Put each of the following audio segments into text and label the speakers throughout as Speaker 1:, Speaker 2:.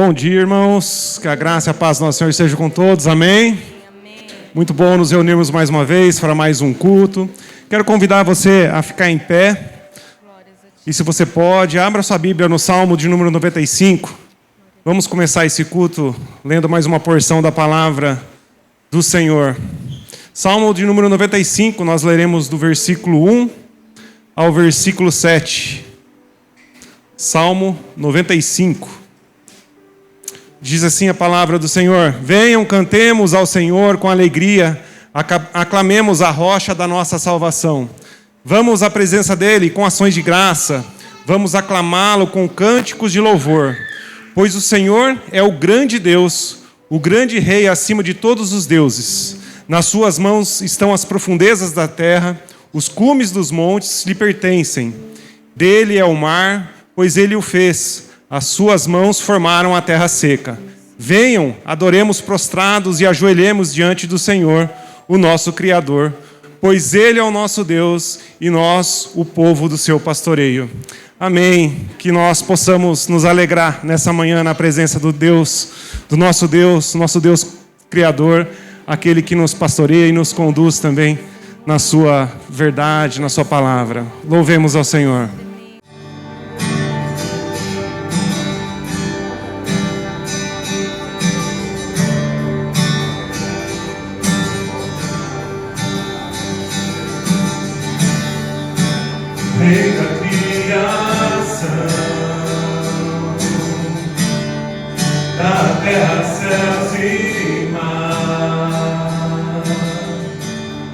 Speaker 1: Bom dia, irmãos. Que a graça e a paz do nosso Senhor estejam com todos. Amém?
Speaker 2: Amém.
Speaker 1: Muito bom nos reunirmos mais uma vez para mais um culto. Quero convidar você a ficar em pé. E se você pode, abra sua Bíblia no Salmo de número 95. Vamos começar esse culto lendo mais uma porção da palavra do Senhor. Salmo de número 95, nós leremos do versículo 1 ao versículo 7. Salmo 95. Diz assim a palavra do Senhor: venham, cantemos ao Senhor com alegria, aclamemos a rocha da nossa salvação. Vamos à presença dele com ações de graça, vamos aclamá-lo com cânticos de louvor. Pois o Senhor é o grande Deus, o grande Rei acima de todos os deuses. Nas suas mãos estão as profundezas da terra, os cumes dos montes lhe pertencem. Dele é o mar, pois ele o fez. As suas mãos formaram a terra seca. Venham, adoremos prostrados e ajoelhemos diante do Senhor, o nosso Criador, pois ele é o nosso Deus e nós, o povo do seu pastoreio. Amém. Que nós possamos nos alegrar nessa manhã na presença do nosso Deus Criador, aquele que nos pastoreia e nos conduz também na sua verdade, na sua palavra. Louvemos ao Senhor.
Speaker 3: Rei da criação, da terra, céus e mar,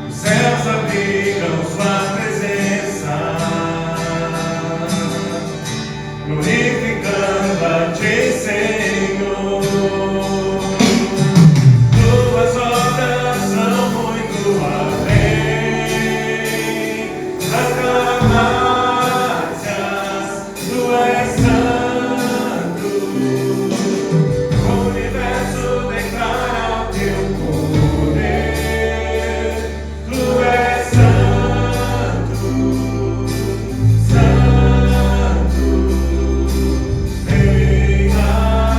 Speaker 3: os céus abrigam sua presença, glorificando a ti, Senhor. Tuas obras são muito além das galáxias, tu és santo, o universo declara o teu poder. Tu és santo, santo, Rei da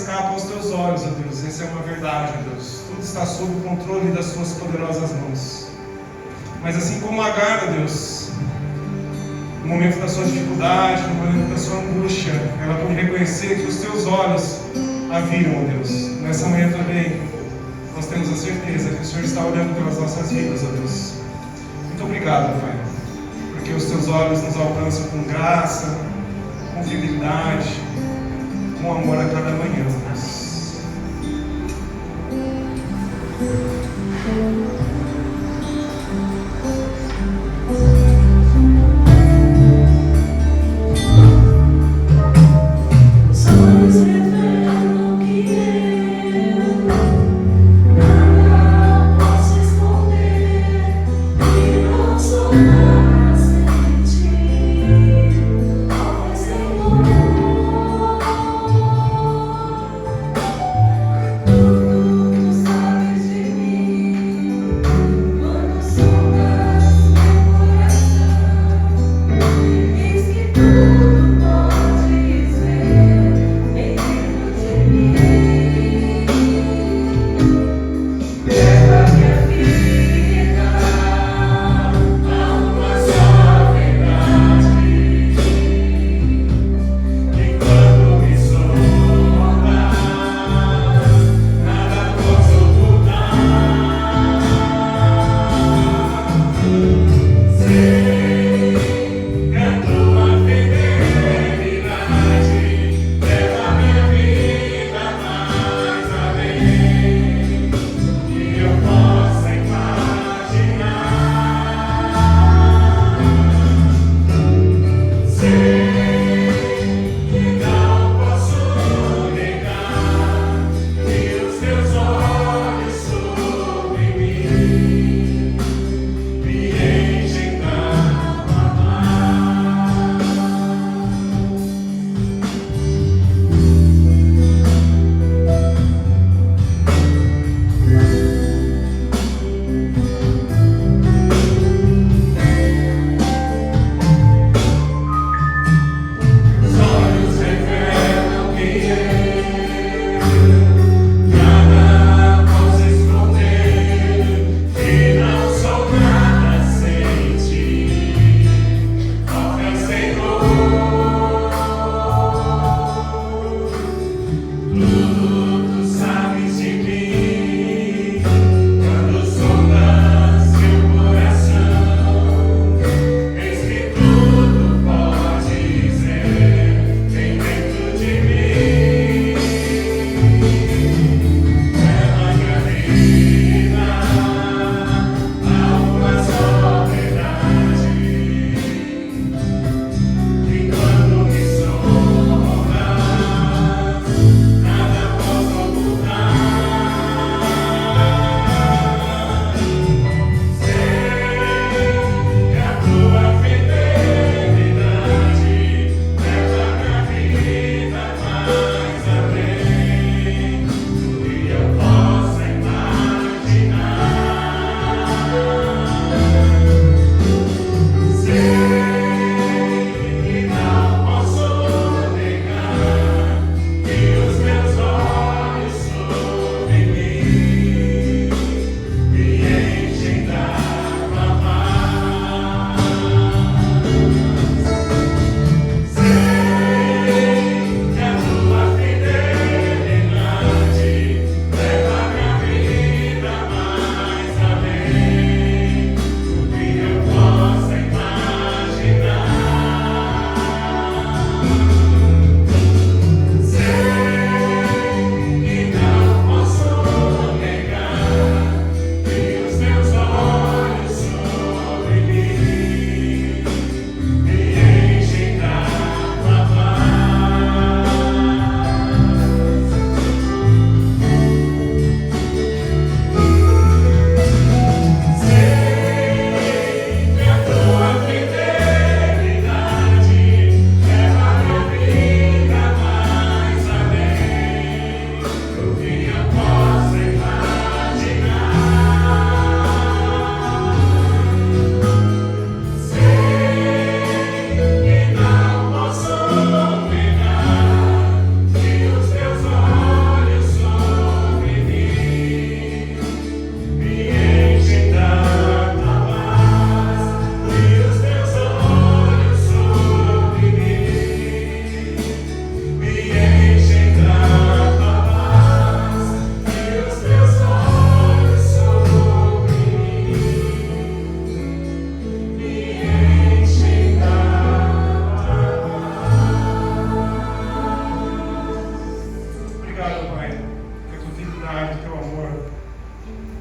Speaker 1: escapa aos teus olhos, ó Deus. Essa é uma verdade, ó Deus. Tudo está sob o controle das suas poderosas mãos. Mas assim como Agar, ó Deus, no momento da sua dificuldade, no momento da sua angústia, ela pode reconhecer que os teus olhos a viram, ó Deus. Nessa manhã também, nós temos a certeza que o Senhor está olhando pelas nossas vidas, ó Deus. Muito obrigado, Pai, porque os teus olhos nos alcançam com graça, com fidelidade, com amor a cada manhã, ó Deus.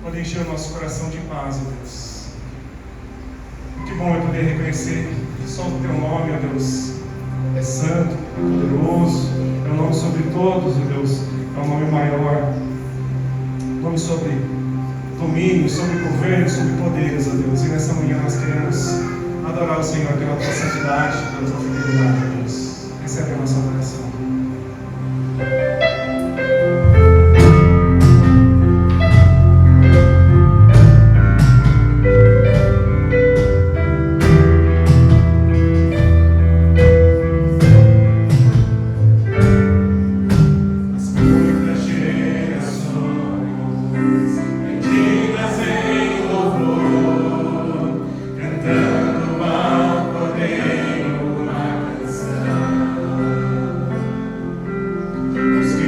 Speaker 1: poder encher o nosso coração de paz, ó Deus. Que bom é poder reconhecer que só o Teu nome, ó Deus, é santo, é poderoso, é o nome sobre todos, ó Deus, é o nome maior, nome sobre domínio, sobre governo, sobre poderes, ó Deus. E nessa manhã nós queremos adorar o Senhor pela Tua santidade, pela Tua fidelidade, ó Deus. Recebe a nossa adoração.
Speaker 3: Os que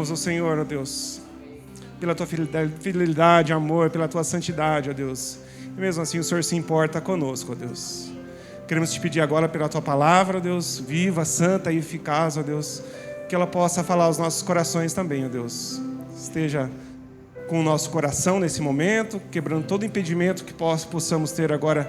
Speaker 1: louvamos o Senhor, ó Deus, pela tua fidelidade, amor, pela tua santidade, ó Deus. E mesmo assim o Senhor se importa conosco, ó Deus. Queremos te pedir agora pela tua palavra, ó Deus, viva, santa e eficaz, ó Deus, que ela possa falar aos nossos corações também, ó Deus. Esteja com o nosso coração nesse momento, quebrando todo impedimento que possamos ter agora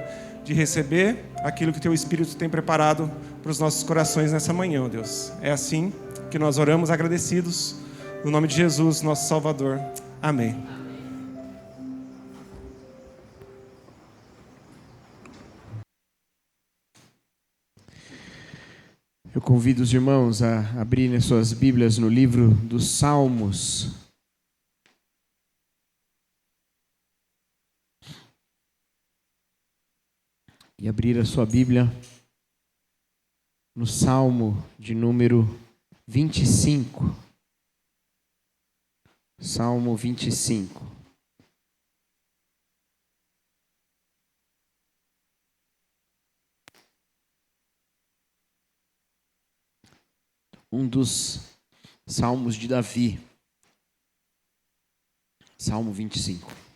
Speaker 1: de receber aquilo que teu Espírito tem preparado para os nossos corações nessa manhã, ó Deus. É assim que nós oramos agradecidos, no nome de Jesus, nosso Salvador. Amém.
Speaker 2: Eu convido os irmãos a abrirem suas Bíblias no livro dos Salmos. E abrir a sua Bíblia no Salmo de número 25. Salmo 25. Um dos salmos de Davi. Salmo 25.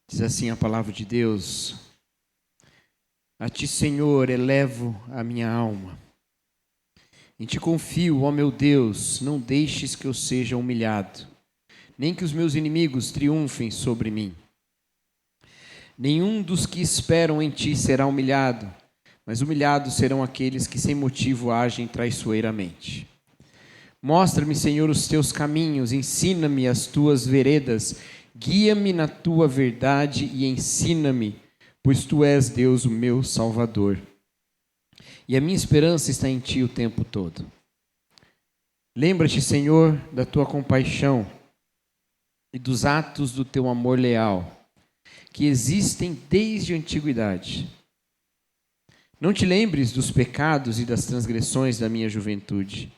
Speaker 2: Diz assim a palavra de Deus: A ti, Senhor, elevo a minha alma. Em ti confio, ó meu Deus, não deixes que eu seja humilhado, nem que os meus inimigos triunfem sobre mim. Nenhum dos que esperam em ti será humilhado, mas humilhados serão aqueles que sem motivo agem traiçoeiramente. Mostra-me, Senhor, os teus caminhos, ensina-me as tuas veredas, guia-me na tua verdade e ensina-me, pois tu és Deus, o meu Salvador. E a minha esperança está em ti o tempo todo. Lembra-te, Senhor, da tua compaixão e dos atos do teu amor leal, que existem desde a antiguidade. Não te lembres dos pecados e das transgressões da minha juventude.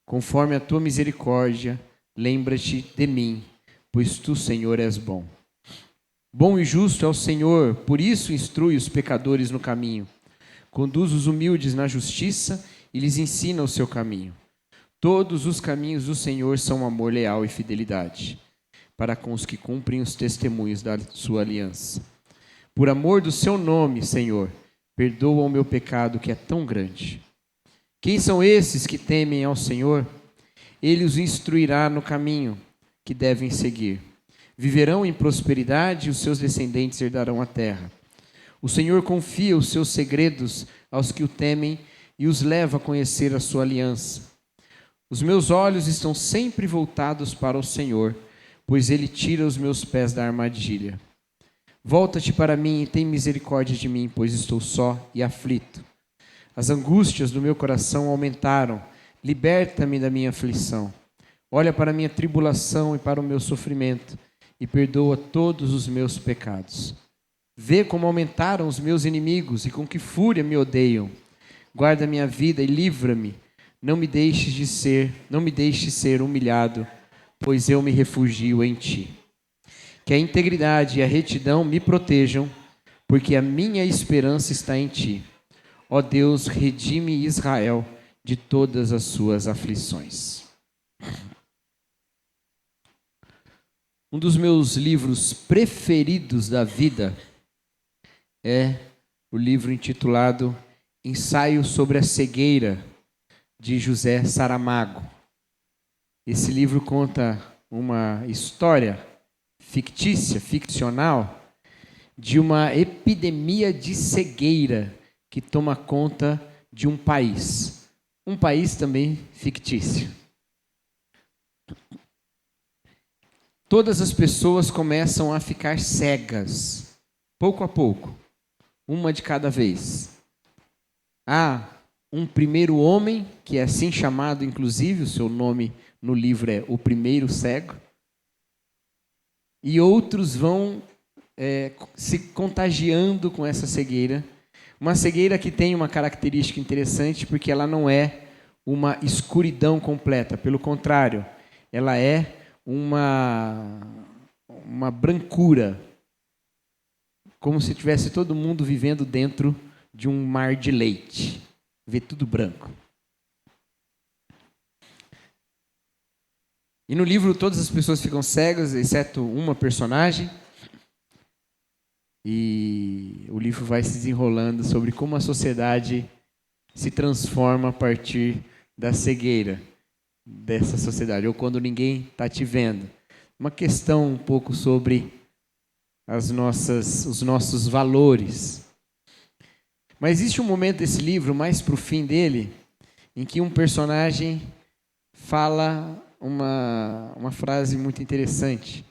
Speaker 2: Conforme a tua misericórdia, lembra-te de mim, pois tu, Senhor, és bom. Bom e justo é o Senhor, por isso instrui os pecadores no caminho. Conduz os humildes na justiça e lhes ensina o seu caminho. Todos os caminhos do Senhor são amor leal e fidelidade, para com os que cumprem os testemunhos da sua aliança. Por amor do seu nome, Senhor, perdoa o meu pecado que é tão grande. Quem são esses que temem ao Senhor? Ele os instruirá no caminho que devem seguir. Viverão em prosperidade e os seus descendentes herdarão a terra. O Senhor confia os seus segredos aos que o temem e os leva a conhecer a sua aliança. Os meus olhos estão sempre voltados para o Senhor, pois Ele tira os meus pés da armadilha. Volta-te para mim e tem misericórdia de mim, pois estou só e aflito. As angústias do meu coração aumentaram. Liberta-me da minha aflição. Olha para a minha tribulação e para o meu sofrimento e perdoa todos os meus pecados. Vê como aumentaram os meus inimigos e com que fúria me odeiam. Guarda minha vida e livra-me. Não me deixes ser humilhado, pois eu me refugio em ti. Que a integridade e a retidão me protejam, porque a minha esperança está em ti. Ó Deus, redime Israel de todas as suas aflições. Um dos meus livros preferidos da vida é o livro intitulado Ensaio sobre a Cegueira, de José Saramago. Esse livro conta uma história ficcional, de uma epidemia de cegueira que toma conta de um país. Um país também fictício. Todas as pessoas começam a ficar cegas, pouco a pouco, uma de cada vez. Há um primeiro homem, que é assim chamado, inclusive, o seu nome no livro é O Primeiro Cego, e outros vão se contagiando com essa cegueira. Uma cegueira que tem uma característica interessante, porque ela não é uma escuridão completa. Pelo contrário, ela é uma brancura, como se tivesse todo mundo vivendo dentro de um mar de leite. Vê tudo branco. E no livro todas as pessoas ficam cegas, exceto uma personagem. E o livro vai se desenrolando sobre como a sociedade se transforma a partir da cegueira dessa sociedade, ou quando ninguém está te vendo. Uma questão um pouco sobre os nossos valores. Mas existe um momento desse livro, mais para o fim dele, em que um personagem fala uma frase muito interessante.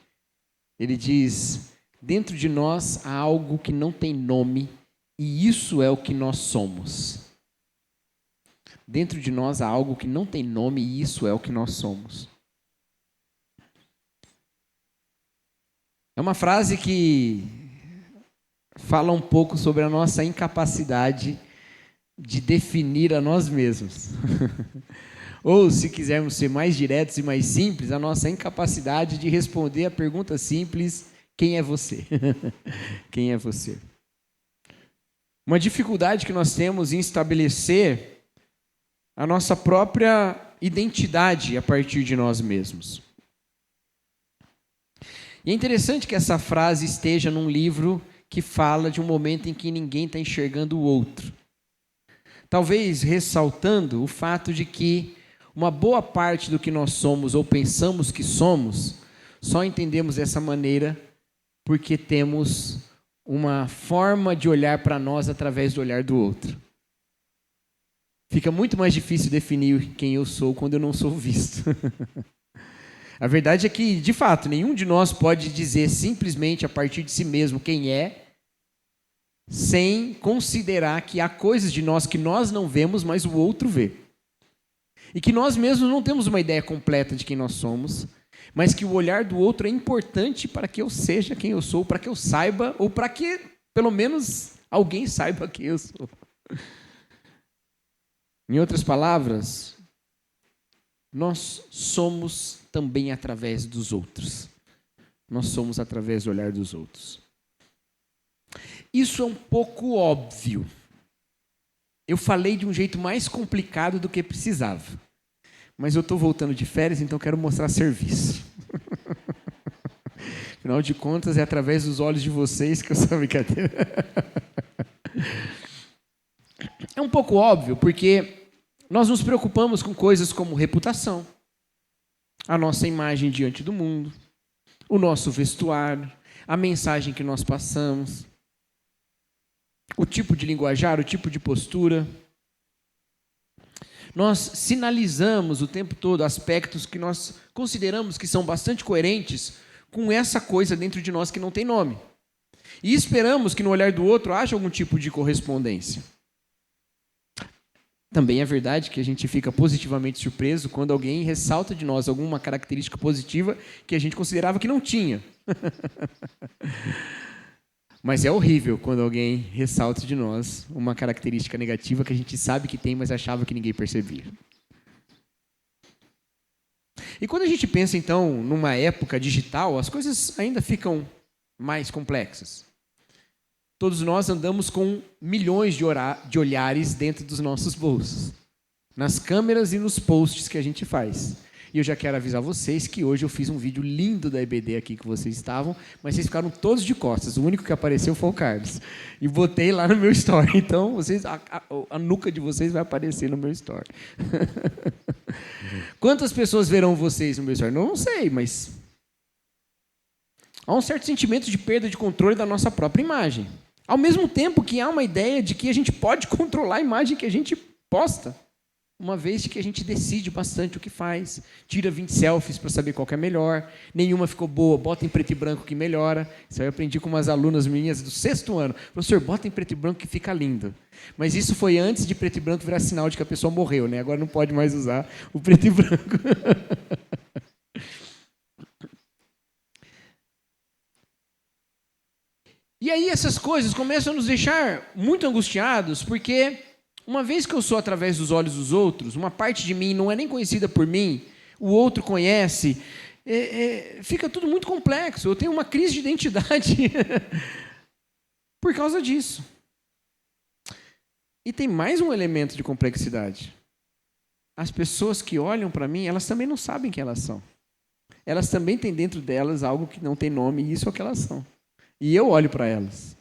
Speaker 2: Ele diz: dentro de nós há algo que não tem nome, e isso é o que nós somos. Dentro de nós há algo que não tem nome, e isso é o que nós somos. É uma frase que fala um pouco sobre a nossa incapacidade de definir a nós mesmos. Ou, se quisermos ser mais diretos e mais simples, a nossa incapacidade de responder a pergunta simples: quem é você? Quem é você? Uma dificuldade que nós temos em estabelecer a nossa própria identidade a partir de nós mesmos. E é interessante que essa frase esteja num livro que fala de um momento em que ninguém está enxergando o outro. Talvez ressaltando o fato de que uma boa parte do que nós somos ou pensamos que somos, só entendemos dessa maneira porque temos uma forma de olhar para nós através do olhar do outro. Fica muito mais difícil definir quem eu sou quando eu não sou visto. A verdade é que, de fato, nenhum de nós pode dizer simplesmente a partir de si mesmo quem é, sem considerar que há coisas de nós que nós não vemos, mas o outro vê. E que nós mesmos não temos uma ideia completa de quem nós somos, mas que o olhar do outro é importante para que eu seja quem eu sou, para que eu saiba, ou para que, pelo menos, alguém saiba quem eu sou. Em outras palavras, nós somos também através dos outros. Nós somos através do olhar dos outros. Isso é um pouco óbvio. Eu falei de um jeito mais complicado do que precisava. Mas eu estou voltando de férias, então quero mostrar serviço. Afinal de contas, é através dos olhos de vocês que eu sou brincadeira. É um pouco óbvio, porque nós nos preocupamos com coisas como reputação, a nossa imagem diante do mundo, o nosso vestuário, a mensagem que nós passamos, o tipo de linguajar, o tipo de postura. Nós sinalizamos o tempo todo aspectos que nós consideramos que são bastante coerentes com essa coisa dentro de nós que não tem nome. E esperamos que no olhar do outro haja algum tipo de correspondência. Também é verdade que a gente fica positivamente surpreso quando alguém ressalta de nós alguma característica positiva que a gente considerava que não tinha. Mas é horrível quando alguém ressalta de nós uma característica negativa que a gente sabe que tem, mas achava que ninguém percebia. E quando a gente pensa, então, numa época digital, as coisas ainda ficam mais complexas. Todos nós andamos com milhões de olhares dentro dos nossos bolsos, nas câmeras e nos posts que a gente faz. E eu já quero avisar vocês que hoje eu fiz um vídeo lindo da EBD aqui que vocês estavam, mas vocês ficaram todos de costas. O único que apareceu foi o Carlos. E botei lá no meu story. Então, vocês, a nuca de vocês vai aparecer no meu story. Quantas pessoas verão vocês no meu story? Não sei, mas há um certo sentimento de perda de controle da nossa própria imagem. Ao mesmo tempo que há uma ideia de que a gente pode controlar a imagem que a gente posta, uma vez que a gente decide bastante o que faz, tira 20 selfies para saber qual que é melhor, nenhuma ficou boa, bota em preto e branco que melhora. Isso aí eu aprendi com umas alunas minhas do 6º ano. Professor, bota em preto e branco que fica lindo. Mas isso foi antes de preto e branco virar sinal de que a pessoa morreu, né? Agora não pode mais usar o preto e branco. E aí essas coisas começam a nos deixar muito angustiados, porque Uma vez que eu sou através dos olhos dos outros, uma parte de mim não é nem conhecida por mim, o outro conhece, fica tudo muito complexo. Eu tenho uma crise de identidade por causa disso. E tem mais um elemento de complexidade. As pessoas que olham para mim, elas também não sabem quem elas são. Elas também têm dentro delas algo que não tem nome, e isso é o que elas são. E eu olho para elas.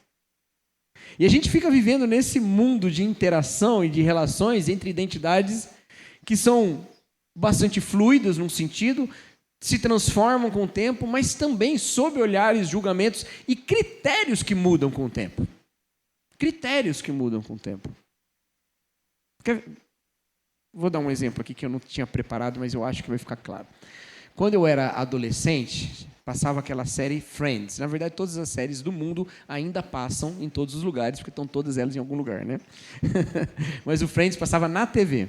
Speaker 2: E a gente fica vivendo nesse mundo de interação e de relações entre identidades que são bastante fluidas num sentido, se transformam com o tempo, mas também sob olhares, julgamentos e critérios que mudam com o tempo. Critérios que mudam com o tempo. Vou dar um exemplo aqui que eu não tinha preparado, mas eu acho que vai ficar claro. Quando eu era adolescente, passava aquela série Friends. Na verdade, todas as séries do mundo ainda passam em todos os lugares, porque estão todas elas em algum lugar, né? Mas o Friends passava na TV.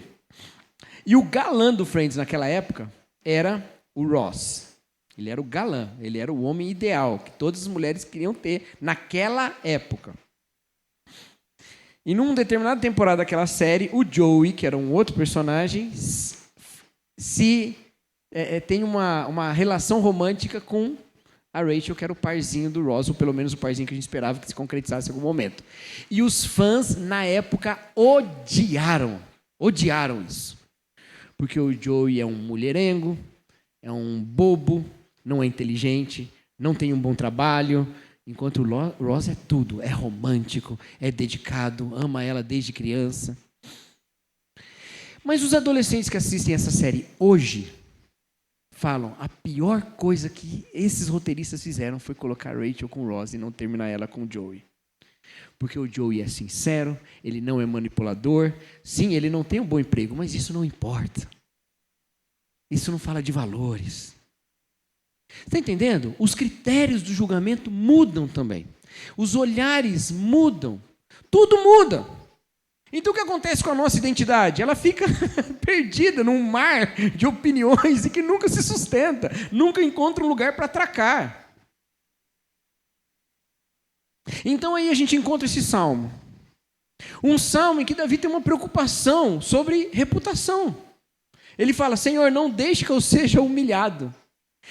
Speaker 2: E o galã do Friends naquela época era o Ross. Ele era o galã, ele era o homem ideal, que todas as mulheres queriam ter naquela época. E numa determinada temporada daquela série, o Joey, que era um outro personagem, tem uma relação romântica com a Rachel, que era o parzinho do Ross, ou pelo menos o parzinho que a gente esperava que se concretizasse em algum momento. E os fãs, na época, odiaram isso. Porque o Joey é um mulherengo, é um bobo, não é inteligente, não tem um bom trabalho, enquanto o Ross é tudo, é romântico, é dedicado, ama ela desde criança. Mas os adolescentes que assistem essa série hoje falam, a pior coisa que esses roteiristas fizeram foi colocar a Rachel com o Ross e não terminar ela com o Joey. Porque o Joey é sincero, ele não é manipulador. Sim, ele não tem um bom emprego, mas isso não importa. Isso não fala de valores. Está entendendo? Os critérios do julgamento mudam também. Os olhares mudam. Tudo muda. Então o que acontece com a nossa identidade? Ela fica perdida num mar de opiniões e que nunca se sustenta. Nunca encontra um lugar para atracar. Então aí a gente encontra esse salmo. Um salmo em que Davi tem uma preocupação sobre reputação. Ele fala, Senhor, não deixe que eu seja humilhado.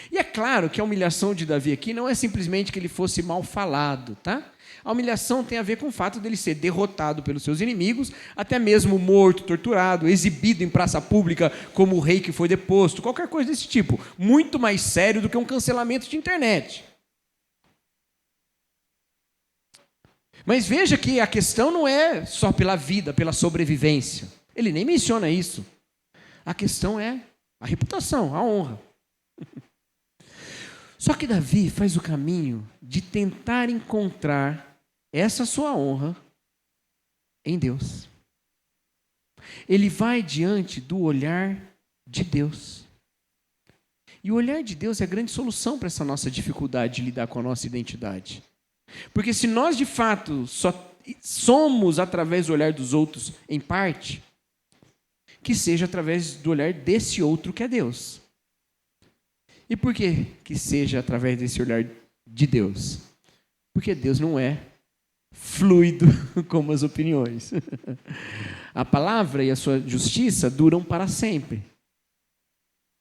Speaker 2: E é claro que a humilhação de Davi aqui não é simplesmente que ele fosse mal falado, tá? A humilhação tem a ver com o fato dele ser derrotado pelos seus inimigos, até mesmo morto, torturado, exibido em praça pública como o rei que foi deposto, qualquer coisa desse tipo. Muito mais sério do que um cancelamento de internet. Mas veja que a questão não é só pela vida, pela sobrevivência. Ele nem menciona isso. A questão é a reputação, a honra. Só que Davi faz o caminho de tentar encontrar essa sua honra em Deus. Ele vai diante do olhar de Deus. E o olhar de Deus é a grande solução para essa nossa dificuldade de lidar com a nossa identidade. Porque se nós, de fato, só somos através do olhar dos outros em parte, que seja através do olhar desse outro que é Deus. E por que seja através desse olhar de Deus? Porque Deus não é fluido como as opiniões. A palavra e a sua justiça duram para sempre.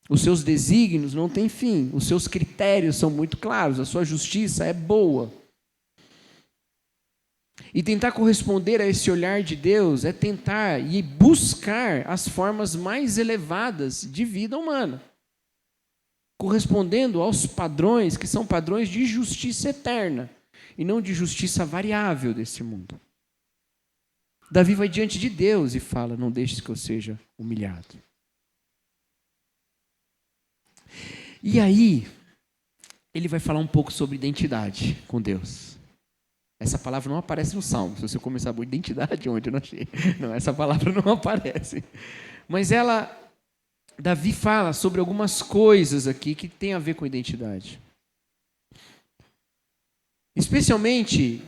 Speaker 2: Os seus desígnios não têm fim. Os seus critérios são muito claros. A sua justiça é boa. E tentar corresponder a esse olhar de Deus é tentar e buscar as formas mais elevadas de vida humana, correspondendo aos padrões que são padrões de justiça eterna e não de justiça variável desse mundo. Davi vai diante de Deus e fala, não deixes que eu seja humilhado. E aí, ele vai falar um pouco sobre identidade com Deus. Essa palavra não aparece no Salmo. Se você começar a identidade, onde eu não achei. Não, essa palavra não aparece. Mas Davi fala sobre algumas coisas aqui que tem a ver com identidade. Especialmente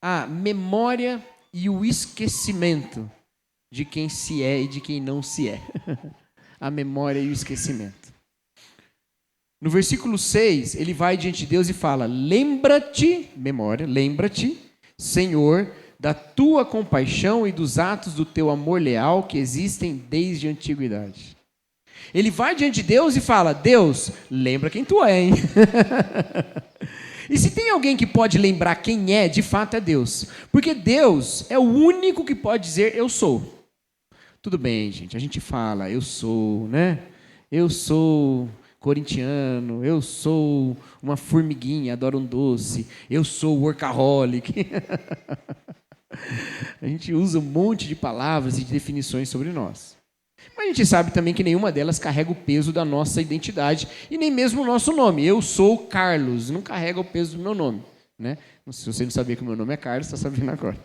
Speaker 2: a memória e o esquecimento de quem se é e de quem não se é. A memória e o esquecimento. No versículo 6, ele vai diante de Deus e fala, lembra-te, memória, lembra-te, Senhor, da tua compaixão e dos atos do teu amor leal que existem desde a antiguidade. Ele vai diante de Deus e fala: Deus, lembra quem tu é, hein? E se tem alguém que pode lembrar quem é, de fato é Deus. Porque Deus é o único que pode dizer eu sou. Tudo bem, gente, a gente fala eu sou, né? Eu sou corintiano, eu sou uma formiguinha, adoro um doce, eu sou workaholic. A gente usa um monte de palavras e de definições sobre nós. Mas a gente sabe também que nenhuma delas carrega o peso da nossa identidade e nem mesmo o nosso nome. Eu sou Carlos, não carrega o peso do meu nome, né? Se você não sabia que o meu nome é Carlos, está sabendo agora.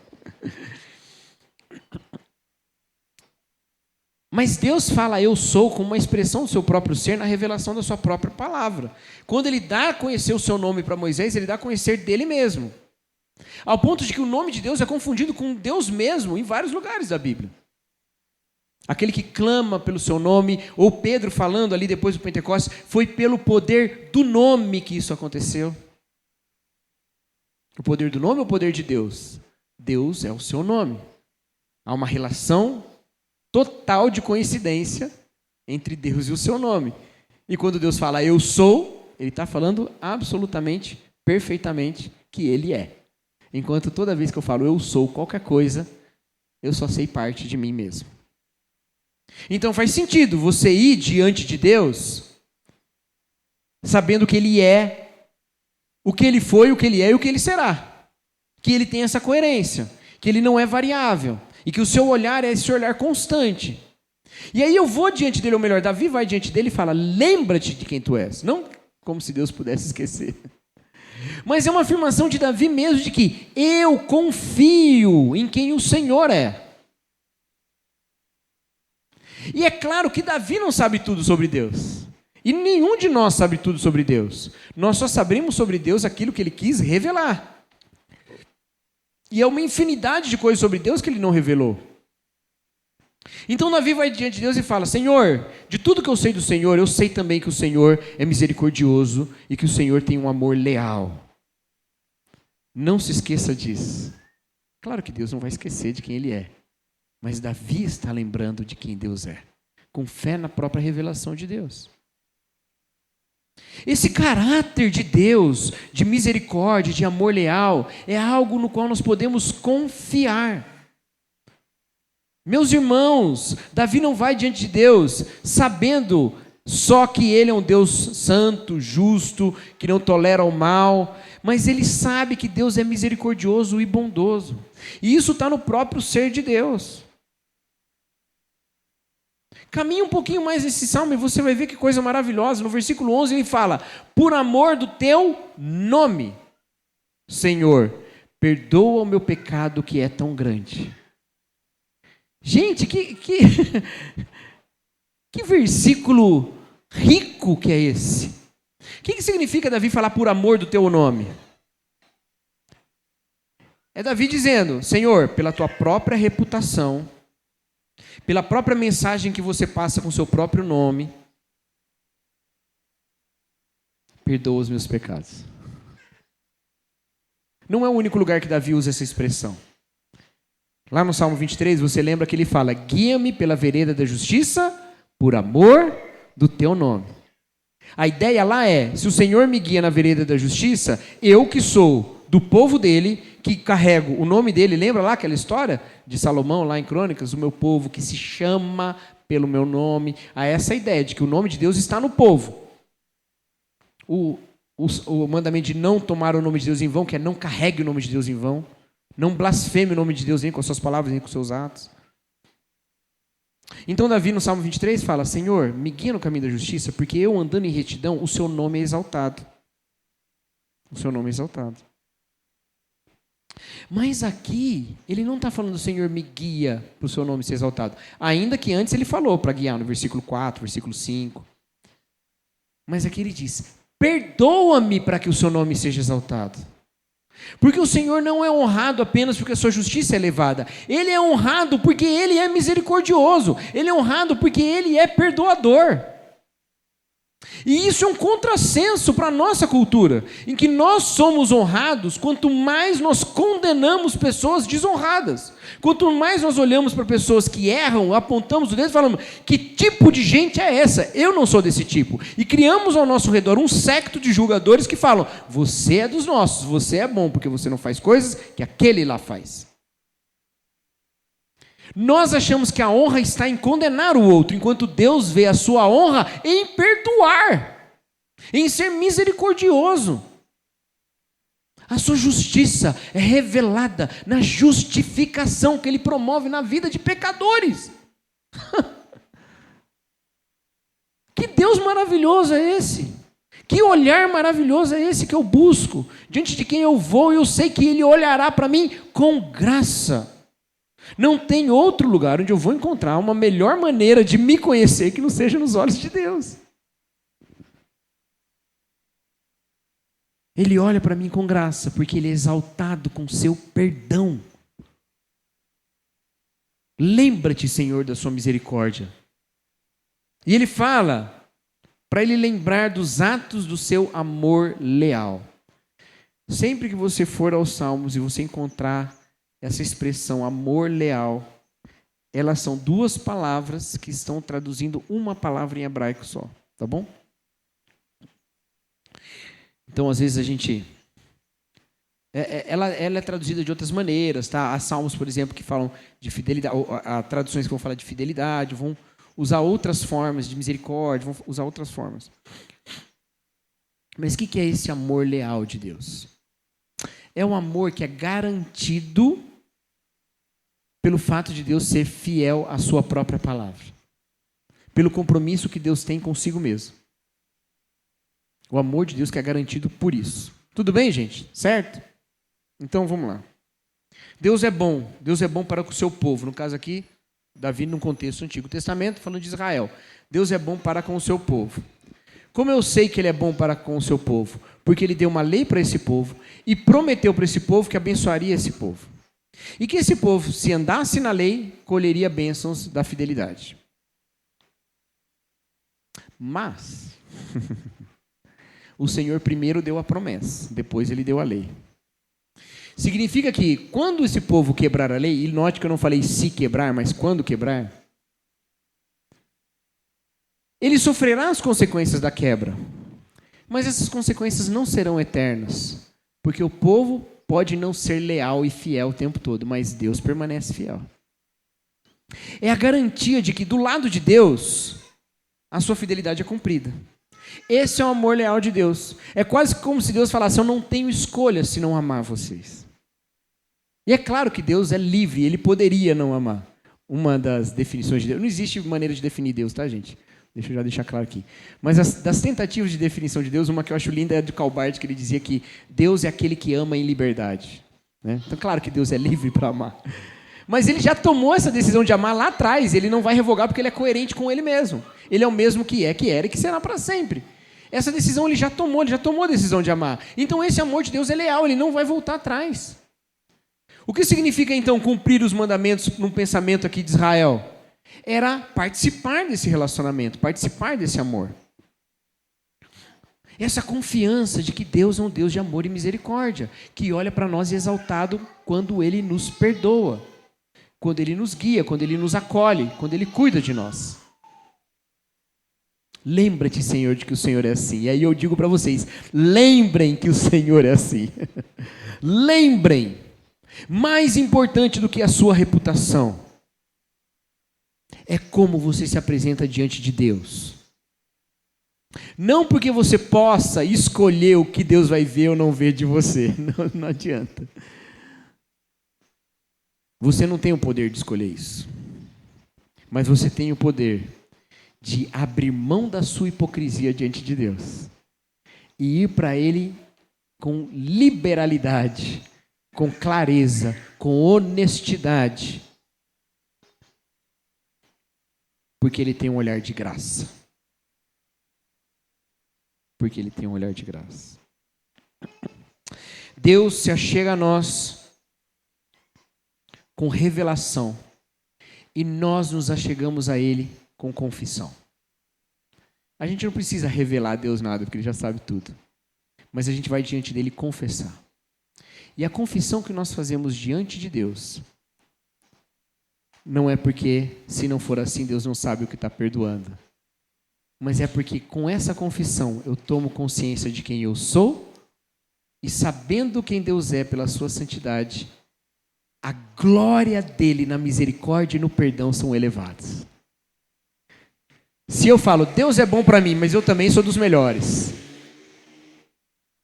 Speaker 2: Mas Deus fala eu sou com uma expressão do seu próprio ser na revelação da sua própria palavra. Quando ele dá a conhecer o seu nome para Moisés, ele dá a conhecer dele mesmo. Ao ponto de que o nome de Deus é confundido com Deus mesmo em vários lugares da Bíblia. Aquele que clama pelo seu nome, ou Pedro falando ali depois do Pentecostes, foi pelo poder do nome que isso aconteceu. O poder do nome ou o poder de Deus? Deus é o seu nome. Há uma relação total de coincidência entre Deus e o seu nome. E quando Deus fala eu sou, ele está falando absolutamente, perfeitamente que ele é. Enquanto toda vez que eu falo eu sou qualquer coisa, eu só sei parte de mim mesmo. Então faz sentido você ir diante de Deus sabendo que ele é, o que ele foi, o que ele é e o que ele será. Que ele tem essa coerência, que ele não é variável. E que o seu olhar é esse olhar constante. E aí eu vou diante dele, ou melhor, Davi vai diante dele e fala: lembra-te de quem tu és. Não como se Deus pudesse esquecer. Mas é uma afirmação de Davi mesmo de que eu confio em quem o Senhor é. E é claro que Davi não sabe tudo sobre Deus. E nenhum de nós sabe tudo sobre Deus. Nós só sabemos sobre Deus aquilo que ele quis revelar. E é uma infinidade de coisas sobre Deus que ele não revelou. Então Davi vai diante de Deus e fala: Senhor, de tudo que eu sei do Senhor, eu sei também que o Senhor é misericordioso e que o Senhor tem um amor leal. Não se esqueça disso. Claro que Deus não vai esquecer de quem ele é. Mas Davi está lembrando de quem Deus é. Com fé na própria revelação de Deus. Esse caráter de Deus, de misericórdia, de amor leal, é algo no qual nós podemos confiar. Meus irmãos, Davi não vai diante de Deus sabendo só que ele é um Deus santo, justo, que não tolera o mal, mas ele sabe que Deus é misericordioso e bondoso. E isso está no próprio ser de Deus. Caminhe um pouquinho mais nesse salmo e você vai ver que coisa maravilhosa. No versículo 11 ele fala: por amor do teu nome, Senhor, perdoa o meu pecado que é tão grande. Gente, que versículo rico que é esse. O que significa Davi falar por amor do teu nome? É Davi dizendo: Senhor, pela tua própria reputação, pela própria mensagem que você passa com o seu próprio nome, perdoa os meus pecados. Não é o único lugar que Davi usa essa expressão. Lá no Salmo 23, você lembra que ele fala: guia-me pela vereda da justiça, por amor do teu nome. A ideia lá é: se o Senhor me guia na vereda da justiça, eu que sou do povo dele, que carrego o nome dele, lembra lá aquela história de Salomão lá em Crônicas? O meu povo que se chama pelo meu nome. Há essa ideia de que o nome de Deus está no povo. O mandamento de não tomar o nome de Deus em vão, que é não carregue o nome de Deus em vão. Não blasfeme o nome de Deus nem com as suas palavras, nem com os seus atos. Então Davi no Salmo 23 fala: Senhor, me guia no caminho da justiça, porque eu andando em retidão, o seu nome é exaltado. O seu nome é exaltado. Mas aqui, ele não está falando: Senhor, me guia para o seu nome ser exaltado. Ainda que antes ele falou para guiar, no versículo 4, versículo 5. Mas aqui ele diz: perdoa-me para que o seu nome seja exaltado. Porque o Senhor não é honrado apenas porque a sua justiça é elevada. Ele é honrado porque Ele é misericordioso. Ele é honrado porque Ele é perdoador. E isso é um contrassenso para a nossa cultura, em que nós somos honrados quanto mais nós condenamos pessoas desonradas. Quanto mais nós olhamos para pessoas que erram, apontamos o dedo e falamos: que tipo de gente é essa? Eu não sou desse tipo. E criamos ao nosso redor um séquito de julgadores que falam: você é dos nossos, você é bom porque você não faz coisas que aquele lá faz. Nós achamos que a honra está em condenar o outro, enquanto Deus vê a sua honra em perdoar, em ser misericordioso. A sua justiça é revelada na justificação que Ele promove na vida de pecadores. Que Deus maravilhoso é esse? Que olhar maravilhoso é esse que eu busco? Diante de quem eu vou, eu sei que Ele olhará para mim com graça. Não tem outro lugar onde eu vou encontrar uma melhor maneira de me conhecer que não seja nos olhos de Deus. Ele olha para mim com graça, porque Ele é exaltado com seu perdão. Lembra-te, Senhor, da sua misericórdia. E Ele fala para Ele lembrar dos atos do seu amor leal. Sempre que você for aos Salmos e você encontrar essa expressão amor leal, elas são duas palavras que estão traduzindo uma palavra em hebraico só, tá bom? Então, às vezes a gente... Ela é traduzida de outras maneiras, tá? Há salmos, por exemplo, que falam de fidelidade, há traduções que vão falar de fidelidade, vão usar outras formas de misericórdia, vão usar outras formas. Mas o que é esse amor leal de Deus? É um amor que é garantido pelo fato de Deus ser fiel à sua própria palavra, pelo compromisso que Deus tem consigo mesmo. O amor de Deus que é garantido por isso. Tudo bem, gente? Certo? Então vamos lá. Deus é bom para com o seu povo. No caso aqui, Davi, no contexto do Antigo Testamento, falando de Israel. Deus é bom para com o seu povo. Como eu sei que Ele é bom para com o seu povo? Porque Ele deu uma lei para esse povo e prometeu para esse povo que abençoaria esse povo. E que esse povo, se andasse na lei, colheria bênçãos da fidelidade. Mas o Senhor primeiro deu a promessa, depois Ele deu a lei. Significa que quando esse povo quebrar a lei, e note que eu não falei se quebrar, mas quando quebrar, ele sofrerá as consequências da quebra. Mas essas consequências não serão eternas, porque o povo pode não ser leal e fiel o tempo todo, mas Deus permanece fiel. É a garantia de que do lado de Deus, a sua fidelidade é cumprida. Esse é o amor leal de Deus. É quase como se Deus falasse: eu não tenho escolha se não amar vocês. E é claro que Deus é livre, Ele poderia não amar. Uma das definições de Deus, não existe maneira de definir Deus, tá, gente? Deixa eu já deixar claro aqui. Mas das tentativas de definição de Deus, uma que eu acho linda é a de Calbart, que ele dizia que Deus é aquele que ama em liberdade. Né? Então, claro que Deus é livre para amar. Mas Ele já tomou essa decisão de amar lá atrás. Ele não vai revogar porque Ele é coerente com Ele mesmo. Ele é o mesmo que é, que era e que será para sempre. Essa decisão Ele já tomou a decisão de amar. Então esse amor de Deus é leal, Ele não vai voltar atrás. O que significa então cumprir os mandamentos no pensamento aqui de Israel? Era participar desse relacionamento, participar desse amor. Essa confiança de que Deus é um Deus de amor e misericórdia, que olha para nós exaltado quando Ele nos perdoa, quando Ele nos guia, quando Ele nos acolhe, quando Ele cuida de nós. Lembra-te, Senhor, de que o Senhor é assim. E aí eu digo para vocês, lembrem que o Senhor é assim. Lembrem. Mais importante do que a sua reputação é como você se apresenta diante de Deus. Não porque você possa escolher o que Deus vai ver ou não ver de você. Não adianta. Você não tem o poder de escolher isso. Mas você tem o poder de abrir mão da sua hipocrisia diante de Deus e ir para Ele com liberalidade, com clareza, com honestidade, porque Ele tem um olhar de graça. Porque Ele tem um olhar de graça. Deus se achega a nós com revelação e nós nos achegamos a Ele com confissão. A gente não precisa revelar a Deus nada, porque Ele já sabe tudo. Mas a gente vai diante dEle confessar. E a confissão que nós fazemos diante de Deus não é porque, se não for assim, Deus não sabe o que está perdoando. Mas é porque com essa confissão eu tomo consciência de quem eu sou e, sabendo quem Deus é pela sua santidade, a glória dEle na misericórdia e no perdão são elevados. Se eu falo, Deus é bom para mim, mas eu também sou dos melhores,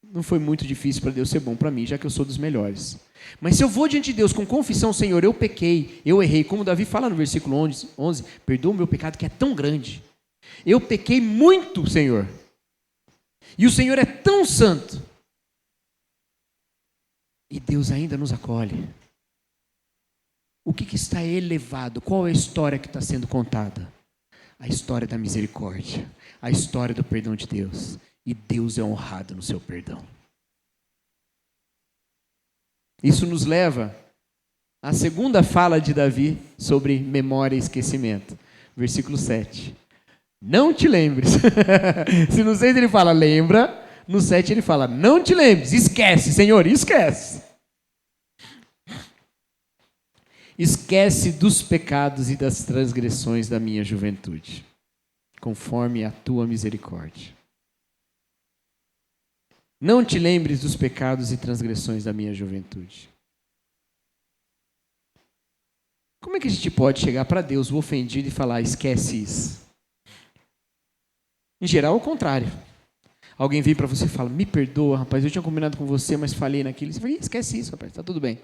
Speaker 2: não foi muito difícil para Deus ser bom para mim, já que eu sou dos melhores. Mas se eu vou diante de Deus com confissão, Senhor, eu pequei, eu errei, como Davi fala no versículo 11, perdoa o meu pecado que é tão grande. Eu pequei muito, Senhor. E o Senhor é tão santo. E Deus ainda nos acolhe. O que está elevado? Qual é a história que está sendo contada? A história da misericórdia, a história do perdão de Deus. E Deus é honrado no seu perdão. Isso nos leva à segunda fala de Davi sobre memória e esquecimento. Versículo 7. Não te lembres. Se no 6 ele fala lembra, no 7 ele fala não te lembres. Esquece, Senhor, esquece. Esquece dos pecados e das transgressões da minha juventude, conforme a tua misericórdia. Não te lembres dos pecados e transgressões da minha juventude. Como é que a gente pode chegar para Deus, o ofendido, e falar, esquece isso? Em geral, é o contrário. Alguém vem para você e fala, me perdoa, rapaz, eu tinha combinado com você, mas falei naquilo. Você fala, esquece isso, rapaz, está tudo bem.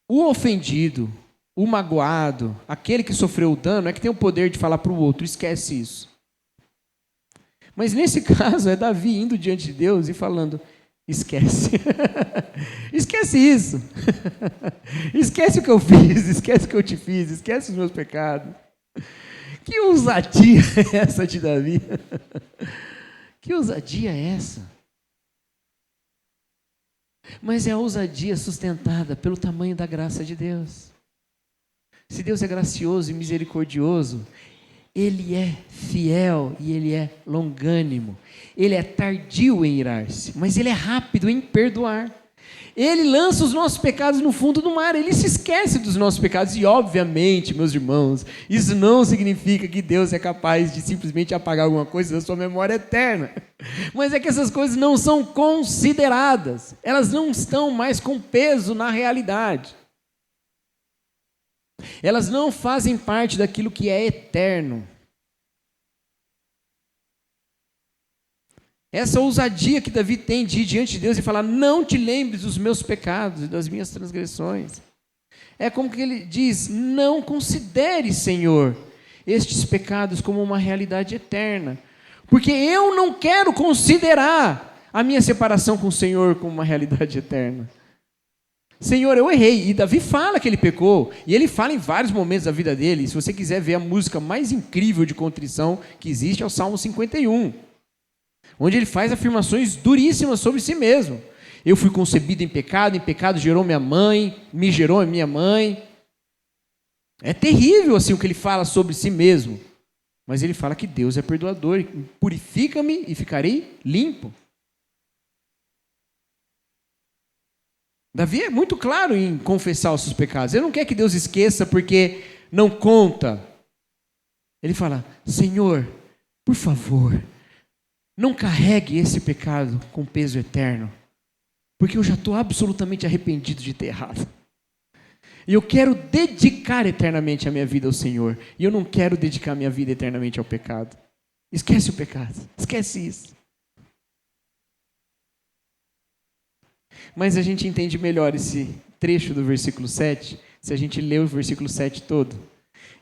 Speaker 2: O ofendido, o magoado, aquele que sofreu o dano, é que tem o poder de falar para o outro, esquece isso. Mas nesse caso é Davi indo diante de Deus e falando, esquece. Esquece isso. Esquece o que eu fiz, esquece o que eu te fiz, esquece os meus pecados. Que ousadia é essa de Davi? Que ousadia é essa? Mas é a ousadia sustentada pelo tamanho da graça de Deus. Se Deus é gracioso e misericordioso, Ele é fiel e Ele é longânimo. Ele é tardio em irar-se, mas Ele é rápido em perdoar. Ele lança os nossos pecados no fundo do mar, Ele se esquece dos nossos pecados. E obviamente, meus irmãos, isso não significa que Deus é capaz de simplesmente apagar alguma coisa da sua memória eterna. Mas é que essas coisas não são consideradas, elas não estão mais com peso na realidade. Elas não fazem parte daquilo que é eterno. Essa ousadia que Davi tem de ir diante de Deus e falar, não te lembres dos meus pecados e das minhas transgressões. É como que ele diz, não considere, Senhor, estes pecados como uma realidade eterna. Porque eu não quero considerar a minha separação com o Senhor como uma realidade eterna. Senhor, eu errei. E Davi fala que ele pecou. E ele fala em vários momentos da vida dele. Se você quiser ver a música mais incrível de contrição que existe, é o Salmo 51. Onde ele faz afirmações duríssimas sobre si mesmo. Eu fui concebido em pecado gerou minha mãe, me gerou minha mãe. É terrível assim o que ele fala sobre si mesmo. Mas ele fala que Deus é perdoador. Purifica-me e ficarei limpo. Davi é muito claro em confessar os seus pecados. Ele não quer que Deus esqueça porque não conta. Ele fala, Senhor, por favor, não carregue esse pecado com peso eterno, porque eu já estou absolutamente arrependido de ter errado. E eu quero dedicar eternamente a minha vida ao Senhor, e eu não quero dedicar minha vida eternamente ao pecado. Esquece o pecado, esquece isso. Mas a gente entende melhor esse trecho do versículo 7, se a gente lê o versículo 7 todo,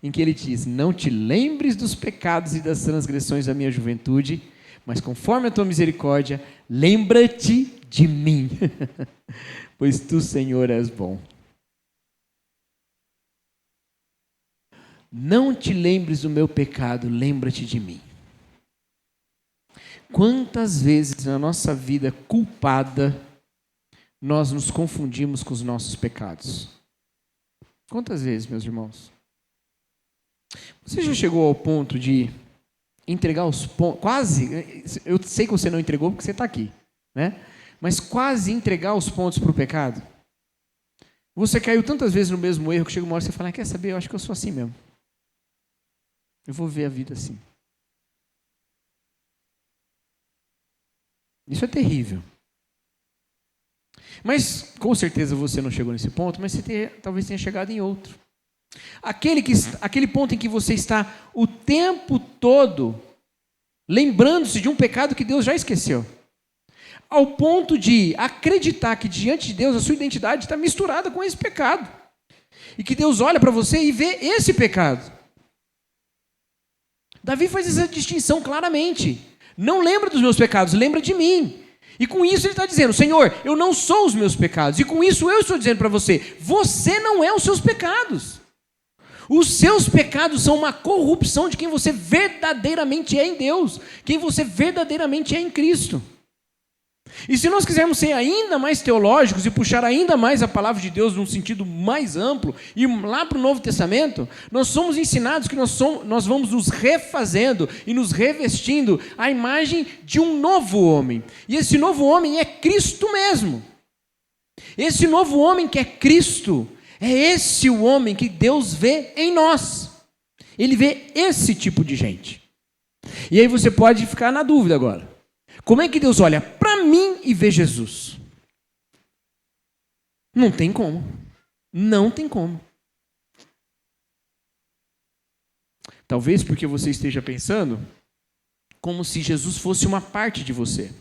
Speaker 2: em que ele diz, não te lembres dos pecados e das transgressões da minha juventude, mas conforme a tua misericórdia, lembra-te de mim, pois tu, Senhor, és bom. Não te lembres do meu pecado, lembra-te de mim. Quantas vezes na nossa vida culpada, nós nos confundimos com os nossos pecados? Quantas vezes, meus irmãos? Você já chegou ao ponto de entregar os pontos, quase, eu sei que você não entregou porque você está aqui, né? Mas quase entregar os pontos para o pecado. Você caiu tantas vezes no mesmo erro que chega uma hora e você fala, quer saber, eu acho que eu sou assim mesmo. Eu vou ver a vida assim. Isso é terrível. Mas, com certeza você não chegou nesse ponto, mas você talvez tenha chegado em outro. Aquele ponto em que você está o tempo todo lembrando-se de um pecado que Deus já esqueceu. Ao ponto de acreditar que diante de Deus a sua identidade está misturada com esse pecado. E que Deus olha para você e vê esse pecado. Davi faz essa distinção claramente. Não lembra dos meus pecados, lembra de mim. E com isso ele está dizendo, Senhor, eu não sou os meus pecados. E com isso eu estou dizendo para você, você não é os seus pecados. Os seus pecados são uma corrupção de quem você verdadeiramente é em Deus. Quem você verdadeiramente é em Cristo. E se nós quisermos ser ainda mais teológicos e puxar ainda mais a palavra de Deus num sentido mais amplo, e lá para o Novo Testamento, nós somos ensinados que nós vamos nos refazendo e nos revestindo à imagem de um novo homem. E esse novo homem é Cristo mesmo. Esse novo homem que é Cristo, é esse o homem que Deus vê em nós. Ele vê esse tipo de gente. E aí você pode ficar na dúvida agora. Como é que Deus olha para mim e vê Jesus? Não tem como. Não tem como. Talvez porque você esteja pensando como se Jesus fosse uma parte de você.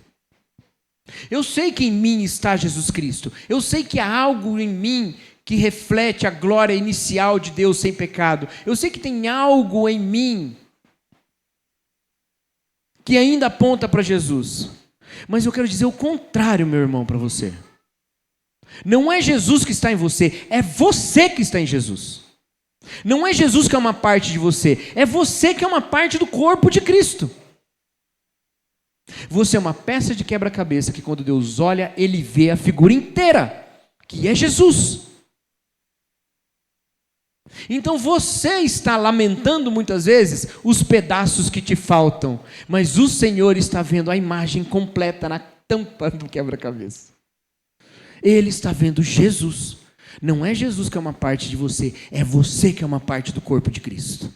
Speaker 2: Eu sei que em mim está Jesus Cristo. Eu sei que há algo em mim que reflete a glória inicial de Deus sem pecado. Eu sei que tem algo em mim que ainda aponta para Jesus. Mas eu quero dizer o contrário, meu irmão, para você. Não é Jesus que está em você, é você que está em Jesus. Não é Jesus que é uma parte de você, é você que é uma parte do corpo de Cristo. Você é uma peça de quebra-cabeça que quando Deus olha, Ele vê a figura inteira, que é Jesus. Então você está lamentando muitas vezes os pedaços que te faltam, mas o Senhor está vendo a imagem completa na tampa do quebra-cabeça. Ele está vendo Jesus. Não é Jesus que é uma parte de você, é você que é uma parte do corpo de Cristo.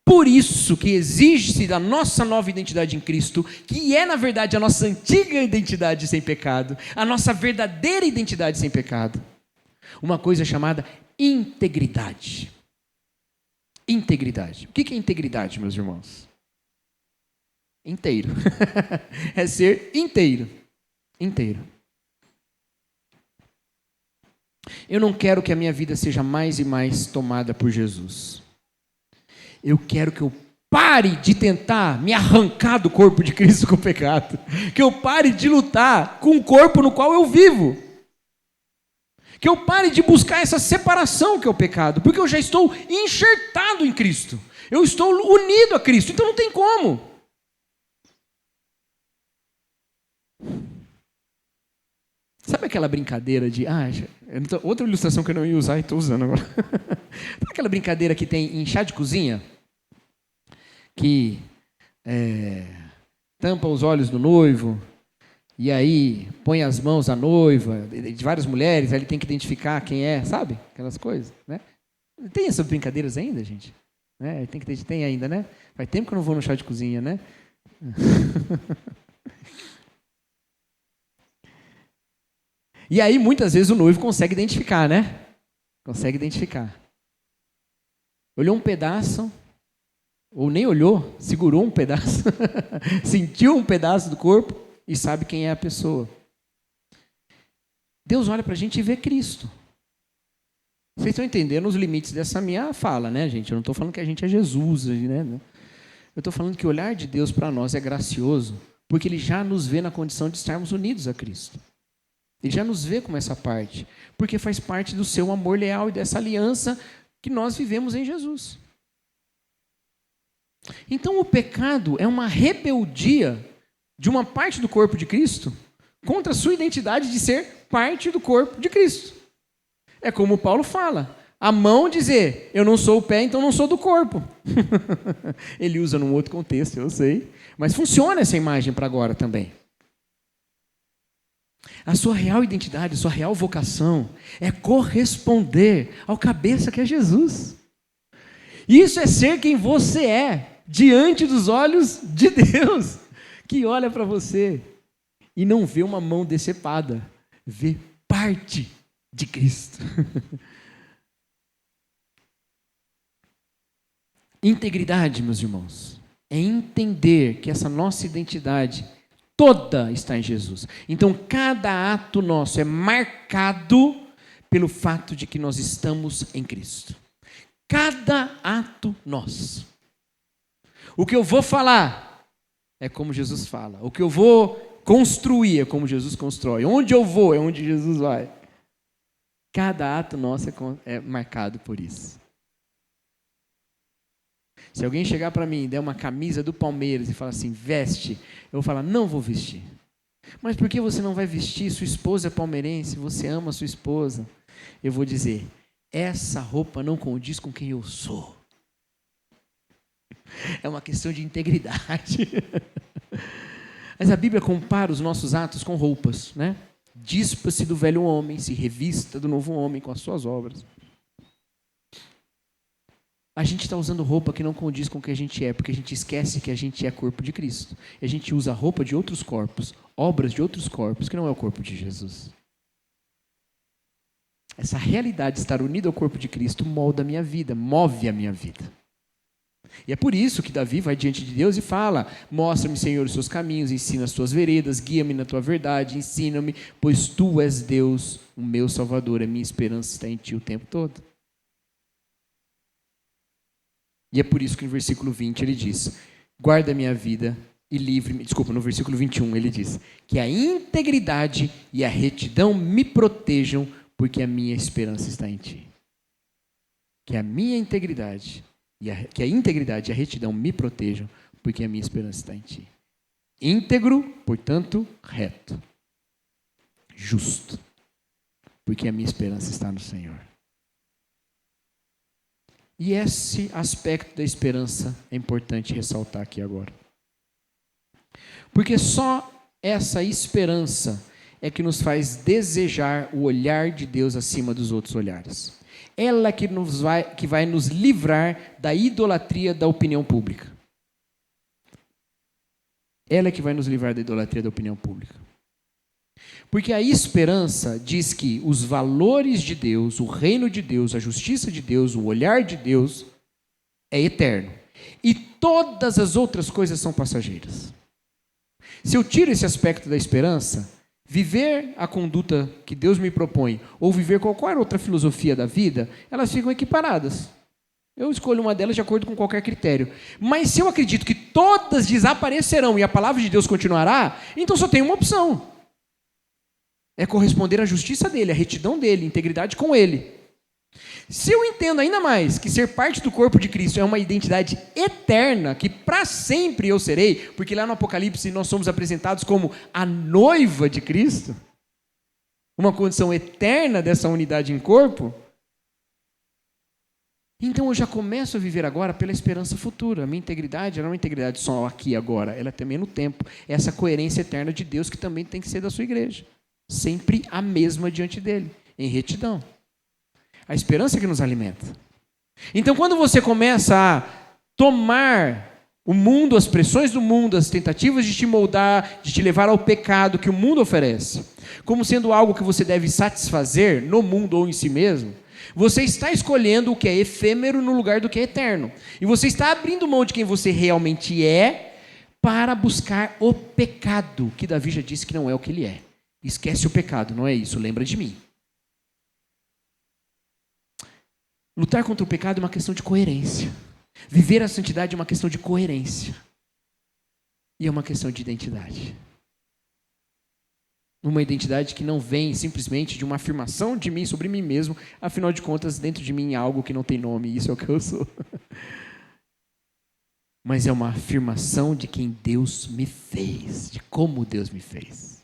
Speaker 2: Por isso que exige-se da nossa nova identidade em Cristo, que é na verdade a nossa antiga identidade sem pecado, a nossa verdadeira identidade sem pecado, uma coisa chamada integridade. Integridade. O que é integridade, meus irmãos? Inteiro. É ser inteiro. Inteiro. Eu não quero que a minha vida seja mais e mais tomada por Jesus. Eu quero que eu pare de tentar me arrancar do corpo de Cristo com o pecado. Que eu pare de lutar com o corpo no qual eu vivo. Que eu pare de buscar essa separação que é o pecado, porque eu já estou enxertado em Cristo. Eu estou unido a Cristo, então não tem como. Sabe aquela brincadeira de... outra ilustração que eu não ia usar e estou usando agora. Sabe aquela brincadeira que tem em chá de cozinha? Que tampa os olhos do noivo... E aí, põe as mãos à noiva, de várias mulheres, aí ele tem que identificar quem é, sabe? Aquelas coisas, né? Tem essas brincadeiras ainda, gente? Né? Tem ainda, né? Faz tempo que eu não vou no chá de cozinha, né? E aí, muitas vezes, o noivo consegue identificar, né? Consegue identificar. Olhou um pedaço, ou nem olhou, segurou um pedaço, sentiu um pedaço do corpo, e sabe quem é a pessoa. Deus olha para a gente e vê Cristo. Vocês estão entendendo os limites dessa minha fala, né, gente? Eu não estou falando que a gente é Jesus, né? Eu estou falando que o olhar de Deus para nós é gracioso, porque Ele já nos vê na condição de estarmos unidos a Cristo. Ele já nos vê como essa parte, porque faz parte do seu amor leal e dessa aliança que nós vivemos em Jesus. Então o pecado é uma rebeldia de uma parte do corpo de Cristo contra a sua identidade de ser parte do corpo de Cristo. É como Paulo fala, a mão dizer, eu não sou o pé, então não sou do corpo. Ele usa num outro contexto, eu sei. Mas funciona essa imagem para agora também. A sua real identidade, a sua real vocação é corresponder ao cabeça que é Jesus. Isso é ser quem você é, diante dos olhos de Deus, que olha para você e não vê uma mão decepada, vê parte de Cristo. Integridade, meus irmãos, é entender que essa nossa identidade toda está em Jesus. Então, cada ato nosso é marcado pelo fato de que nós estamos em Cristo. Cada ato nosso. O que eu vou falar é como Jesus fala. O que eu vou construir é como Jesus constrói. Onde eu vou é onde Jesus vai. Cada ato nosso é marcado por isso. Se alguém chegar para mim e der uma camisa do Palmeiras e falar assim, veste, eu vou falar, não vou vestir. Mas por que você não vai vestir? Sua esposa é palmeirense, você ama sua esposa. Eu vou dizer, essa roupa não condiz com quem eu sou. É uma questão de integridade. Mas a Bíblia compara os nossos atos com roupas, né? Dispa-se do velho homem, se revista do novo homem com as suas obras. A gente está usando roupa que não condiz com o que a gente é, porque a gente esquece que a gente é corpo de Cristo. E a gente usa roupa de outros corpos, obras de outros corpos, que não é o corpo de Jesus. Essa realidade de estar unido ao corpo de Cristo molda a minha vida, move a minha vida. E é por isso que Davi vai diante de Deus e fala, mostra-me, Senhor, os seus caminhos, ensina as tuas veredas, guia-me na tua verdade, ensina-me, pois tu és Deus, o meu Salvador, a minha esperança está em ti o tempo todo. E é por isso que no versículo 20 ele diz, guarda a minha vida e livre-me, no versículo 21 ele diz, que a integridade e a retidão me protejam, porque a minha esperança está em ti. Que a integridade e a retidão me protejam, porque a minha esperança está em ti. Íntegro, portanto, reto. Justo, porque a minha esperança está no Senhor. E esse aspecto da esperança é importante ressaltar aqui agora. Porque só essa esperança é que nos faz desejar o olhar de Deus acima dos outros olhares. Ela que vai nos livrar da idolatria da opinião pública. Ela é que vai nos livrar da idolatria da opinião pública. Porque a esperança diz que os valores de Deus, o reino de Deus, a justiça de Deus, o olhar de Deus é eterno. E todas as outras coisas são passageiras. Se eu tiro esse aspecto da esperança, viver a conduta que Deus me propõe, ou viver qualquer outra filosofia da vida, elas ficam equiparadas. Eu escolho uma delas de acordo com qualquer critério. Mas se eu acredito que todas desaparecerão e a palavra de Deus continuará, então só tem uma opção. É corresponder à justiça dele, à retidão dele, integridade com ele. Se eu entendo ainda mais que ser parte do corpo de Cristo é uma identidade eterna, que para sempre eu serei, porque lá no Apocalipse nós somos apresentados como a noiva de Cristo, uma condição eterna dessa unidade em corpo, então eu já começo a viver agora pela esperança futura. A minha integridade não é uma integridade só aqui e agora, ela é também no tempo. Essa coerência eterna de Deus que também tem que ser da sua igreja. Sempre a mesma diante dele, em retidão. A esperança que nos alimenta. Então, quando você começa a tomar o mundo, as pressões do mundo, as tentativas de te moldar, de te levar ao pecado que o mundo oferece, como sendo algo que você deve satisfazer no mundo ou em si mesmo, você está escolhendo o que é efêmero no lugar do que é eterno. E você está abrindo mão de quem você realmente é para buscar o pecado, que Davi já disse que não é o que ele é. Esquece o pecado, não é isso, lembra de mim. Lutar contra o pecado é uma questão de coerência. Viver a santidade é uma questão de coerência. E é uma questão de identidade. Uma identidade que não vem simplesmente de uma afirmação de mim sobre mim mesmo, afinal de contas, dentro de mim há algo que não tem nome, isso é o que eu sou. Mas é uma afirmação de quem Deus me fez, de como Deus me fez.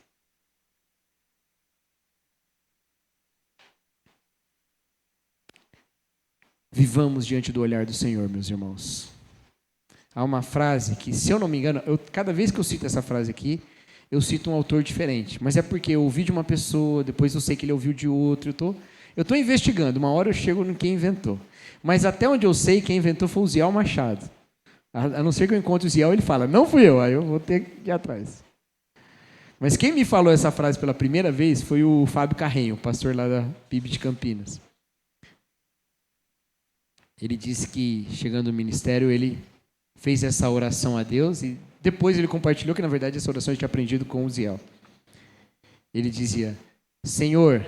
Speaker 2: Vivamos diante do olhar do Senhor, meus irmãos. Há uma frase que, se eu não me engano, cada vez que eu cito essa frase aqui, eu cito um autor diferente. Mas é porque eu ouvi de uma pessoa, depois eu sei que ele ouviu de outro. Eu estou investigando, uma hora eu chego no quem inventou. Mas até onde eu sei, quem inventou foi o Ziel Machado. A não ser que eu encontre o Ziel, ele fala, não fui eu, aí eu vou ter que ir atrás. Mas quem me falou essa frase pela primeira vez foi o Fábio Carrenho, pastor lá da PIB de Campinas. Ele disse que, chegando no ministério, ele fez essa oração a Deus e depois ele compartilhou que, na verdade, essa oração ele tinha aprendido com o Ziel. Ele dizia, Senhor,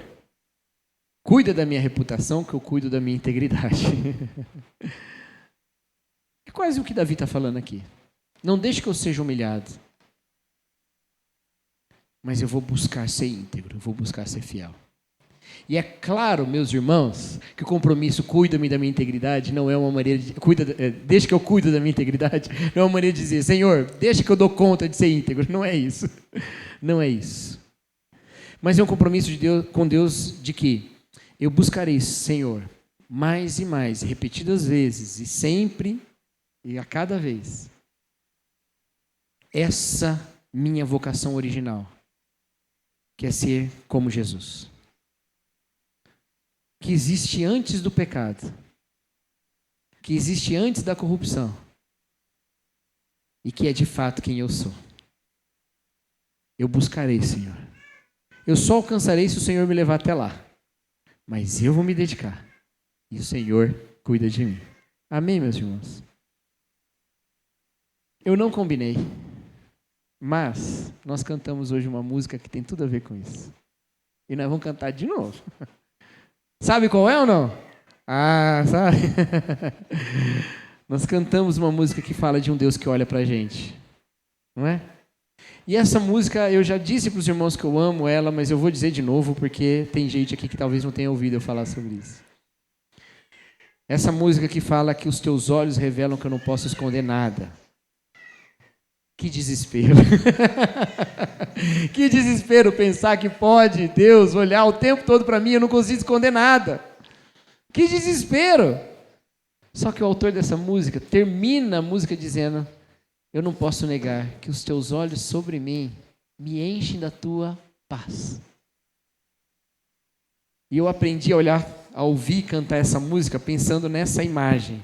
Speaker 2: cuida da minha reputação que eu cuido da minha integridade. É quase o que Davi está falando aqui. Não deixe que eu seja humilhado, mas eu vou buscar ser íntegro, eu vou buscar ser fiel. E é claro, meus irmãos, que o compromisso cuida-me da minha integridade não é uma maneira de... deixa que eu cuido da minha integridade, não é uma maneira de dizer, Senhor, deixa que eu dou conta de ser íntegro. Não é isso. Não é isso. Mas é um compromisso de Deus, com Deus de que eu buscarei, Senhor, mais e mais, repetidas vezes, e sempre, e a cada vez, essa minha vocação original, que é ser como Jesus. Que existe antes do pecado, que existe antes da corrupção, e que é de fato quem eu sou. Eu buscarei, Senhor. Eu só alcançarei se o Senhor me levar até lá. Mas eu vou me dedicar. E o Senhor cuida de mim. Amém, meus irmãos? Eu não combinei, mas nós cantamos hoje uma música que tem tudo a ver com isso. E nós vamos cantar de novo. Sabe qual é ou não? Ah, sabe? Nós cantamos uma música que fala de um Deus que olha pra gente. Não é? E essa música, eu já disse para os irmãos que eu amo ela, mas eu vou dizer de novo, porque tem gente aqui que talvez não tenha ouvido eu falar sobre isso. Essa música que fala que os teus olhos revelam que eu não posso esconder nada. Que desespero. Que desespero pensar que pode Deus olhar o tempo todo para mim e eu não consigo esconder nada. Que desespero. Só que o autor dessa música termina a música dizendo, eu não posso negar que os teus olhos sobre mim me enchem da tua paz. E eu aprendi a olhar, a ouvir cantar essa música pensando nessa imagem.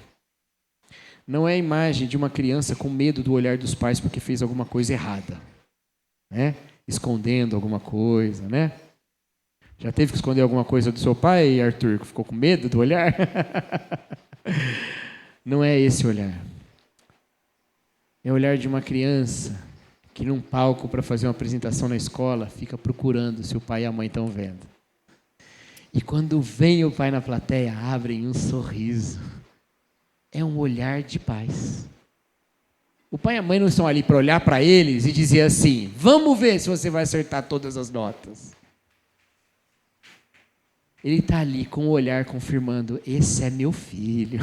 Speaker 2: Não é a imagem de uma criança com medo do olhar dos pais porque fez alguma coisa errada, né? Escondendo alguma coisa, né? Já teve que esconder alguma coisa do seu pai, Arthur, que ficou com medo do olhar? Não é esse olhar. É o olhar de uma criança que num palco para fazer uma apresentação na escola fica procurando se o pai e a mãe estão vendo. E quando vem o pai na plateia, abrem um sorriso. É um olhar de paz. O pai e a mãe não estão ali para olhar para eles e dizer assim, vamos ver se você vai acertar todas as notas. Ele está ali com o olhar confirmando, esse é meu filho.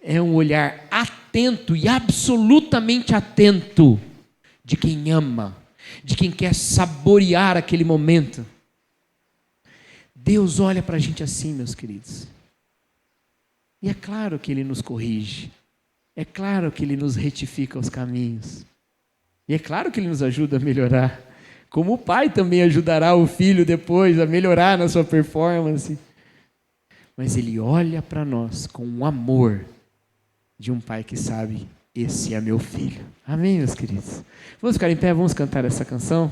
Speaker 2: É um olhar atento e absolutamente atento de quem ama, de quem quer saborear aquele momento. Deus olha para a gente assim, meus queridos. E é claro que Ele nos corrige. É claro que Ele nos retifica os caminhos. E é claro que Ele nos ajuda a melhorar. Como o pai também ajudará o filho depois a melhorar na sua performance. Mas Ele olha para nós com o amor de um pai que sabe, esse é meu filho. Amém, meus queridos? Vamos ficar em pé, vamos cantar essa canção?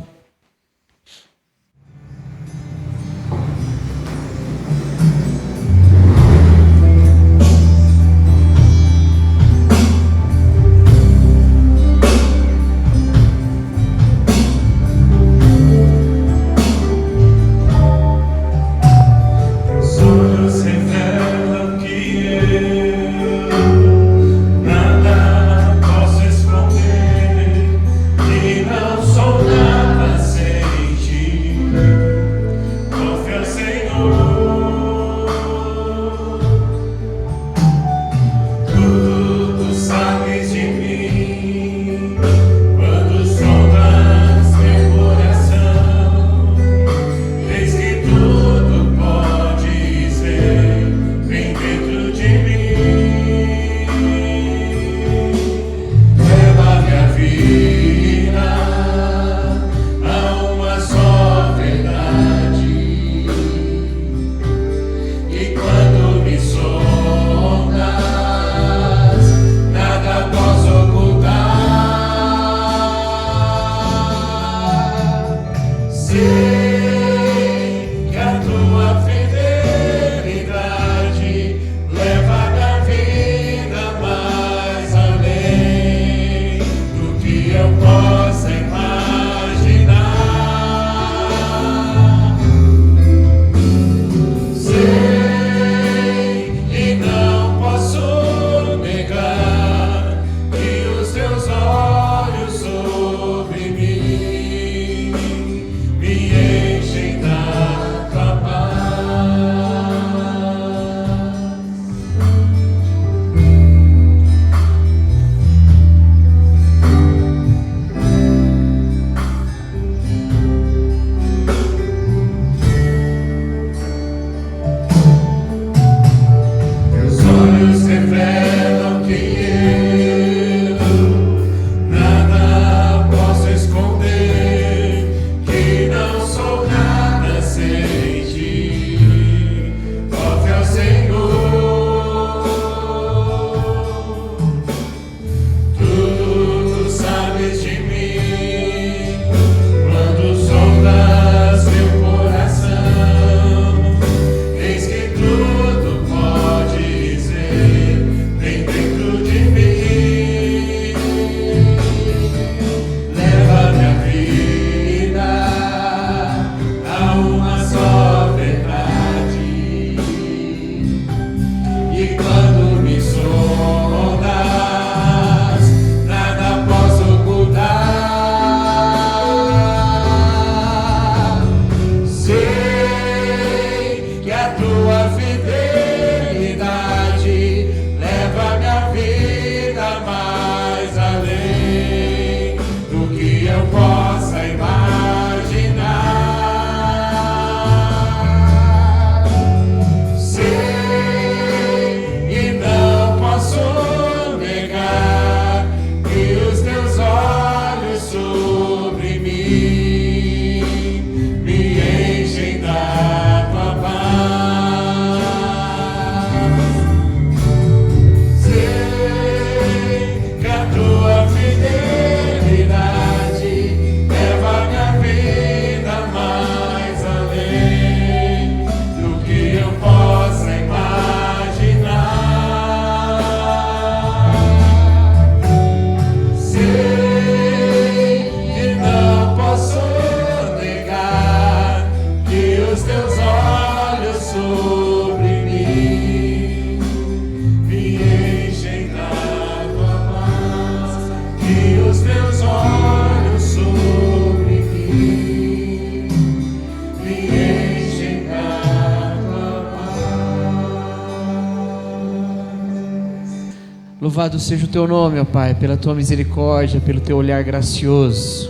Speaker 2: Louvado seja o teu nome, ó Pai, pela tua misericórdia, pelo teu olhar gracioso.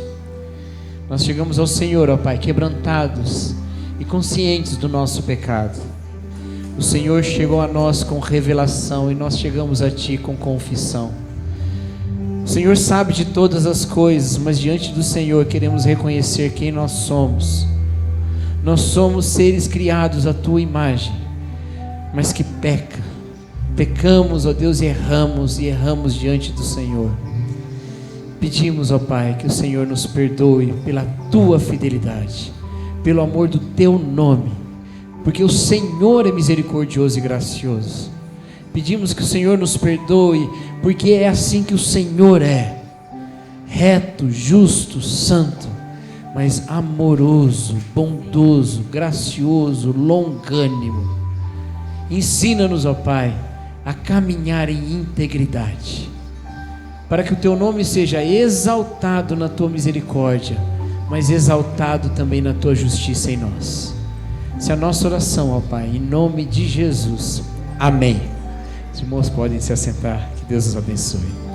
Speaker 2: Nós chegamos ao Senhor, ó Pai, quebrantados e conscientes do nosso pecado. O Senhor chegou a nós com revelação e nós chegamos a Ti com confissão. O Senhor sabe de todas as coisas, mas diante do Senhor queremos reconhecer quem nós somos. Nós somos seres criados à Tua imagem, mas que pecamos, ó Deus, e erramos diante do Senhor. Pedimos, ó Pai, que o Senhor nos perdoe pela Tua fidelidade, pelo amor do Teu nome, porque o Senhor é misericordioso e gracioso. Pedimos que o Senhor nos perdoe, porque é assim que o Senhor é, reto, justo, santo, mas amoroso, bondoso, gracioso, longânimo. Ensina-nos, ó Pai, a caminhar em integridade, para que o Teu nome seja exaltado na Tua misericórdia, mas exaltado também na Tua justiça em nós. Essa é a nossa oração, ó Pai, em nome de Jesus. Amém. Os irmãos podem se assentar, que Deus os abençoe.